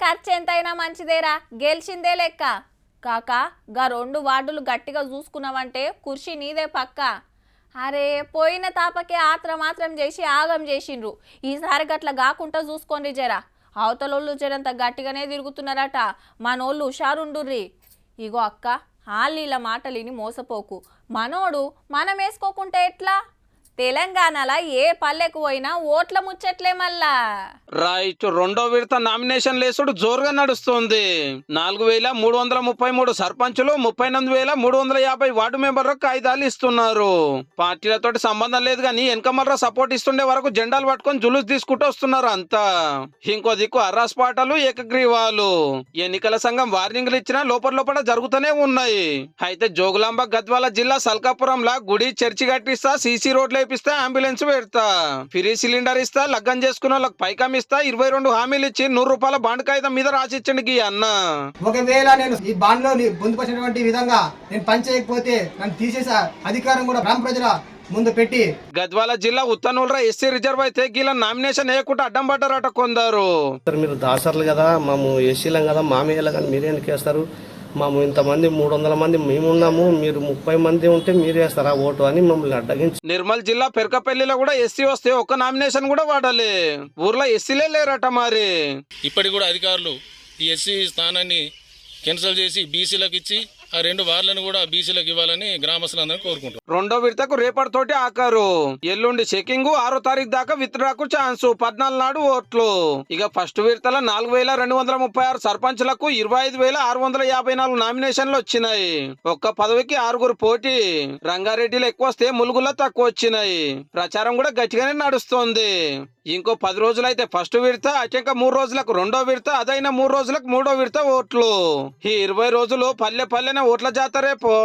ఖర్చు ఎంతైనా మంచిదేరా, గెలిచిందే లెక్క. కాకా గా 2 వార్డులు గట్టిగా చూసుకున్నావంటే కుర్చీ నీదే పక్క. అరే పోయిన తాపకే మాత్రం చేసి ఆగం చేసిండ్రు. ఈసారి గట్ల గాకుండా చూసుకోండి జరా. అవతలోళ్ళు జరంత గట్టిగానే తిరుగుతున్నారట, మనోళ్ళు హుషారుండుర్రి. ఇగో అక్క, ఆళ్ళీళ్ళ మాటలిని మోసపోకు. మనోడు మనం వేసుకోకుంటే ఎట్లా? తెలంగాణలో ఏ పల్లెకు పోయినా ఓట్ల ముచ్చట్లే మళ్ళా. రైట్, రెండో విడత నామినేషన్ లేసుడు జోరుగా నడుస్తుంది. 4,333 సర్పంచులు, 38,350 వార్డు మెంబర్లకు కాయిదాలు ఇస్తున్నారు. పార్టీలతో సంబంధం లేదు కానీ వెనకమర్ర సపోర్ట్ ఇస్తుండే వరకు జెండాలు పట్టుకొని జులుస్ తీసుకుంటూ వస్తున్నారు అంతా. ఇంకో దిక్కు అర్రాస్ పాటలు, ఏకగ్రీవాలు. ఎన్నికల సంఘం వార్నింగ్లు ఇచ్చినా లోపల జరుగుతూనే ఉన్నాయి. అయితే జోగులాంబ గద్వాల జిల్లా సల్కాపురంలా గుడి, చర్చి కట్టిస్తా, సీసీ రోడ్లు వేపిస్తా, అంబులెన్స్ పెడతా, ఫ్రీ సిలిండర్ ఇస్తా, లగ్గం చేసుకున్న వాళ్ళకి పైకం ఇస్తా, 22 హామీలు ఇచ్చి 100 రూపాయల బాండ్ కాగితం మీద రాసిచ్చండి గీ అన్న. ఒకవేళ నేను ఈ బాండ్ లో పొందుపరిచినటువంటి విధంగా నేను పని చేయకపోతే నన్ను తీసేసే అధికారం కూడా గ్రామ ప్రజల ముందు పెట్టి. గద్వాల జిల్లా ఉత్తనూరులో ఎస్సీ రిజర్వ్ అయితే గీల నామినేషన్ వేయకుండా అడ్డం పడ్డారట కొందరు. మీరు దాసర్లు కదా, మేము ఎస్సీలం కదా, మామయ్యలు కానీ మీరు ఎందుకు వేస్తారు? మేము ఇంతమంది 300 మంది మేమున్నాము, మీరు 30 మంది ఉంటే మీరు వేస్తారా ఓటు అని మమ్మల్ని అడ్డగించి. నిర్మల్ జిల్లా పెరకపల్లిలో కూడా ఎస్సీ వస్తే ఒక్క నామినేషన్ కూడా వాడాలి. ఊర్లో ఎస్సీలే లేరట మరి. ఇప్పటికి కూడా అధికారులు ఈ ఎస్సీ స్థానాన్ని కెన్సిల్ చేసి బీసీలకు ఇచ్చి ఆ 2 వార్డులను కూడా బీసీలకు ఇవ్వాలని గ్రామస్తులందరూ కోరుకుంటారు. రెండో విడతకు రేపటితోటి ఆకారు. ఎల్లుండి చెకింగ్, 6వ తారీఖు దాకా విత్డ్రాకు ఛాన్స్, 14 నాడు ఓట్లు. ఇక ఫస్ట్ విడతల 4,236 సర్పంచులకు 25,654 నామినేషన్లు వచ్చినాయి. ఒక్క పదవికి 6గురు పోటీ. రంగారెడ్డిలో ఎక్కువ వస్తే, ములుగులో తక్కువ వచ్చినాయి. ప్రచారం కూడా గట్టిగానే నడుస్తోంది. ఇంకో 10 రోజులైతే ఫస్ట్ విడత, అటెంక 3 రోజులకు రెండో విడత, అదైనా 3 రోజులకు మూడో విడత ఓట్లు. ఈ 20 రోజులు పల్లె పల్లెనే ఓట్ల జాతరే పో.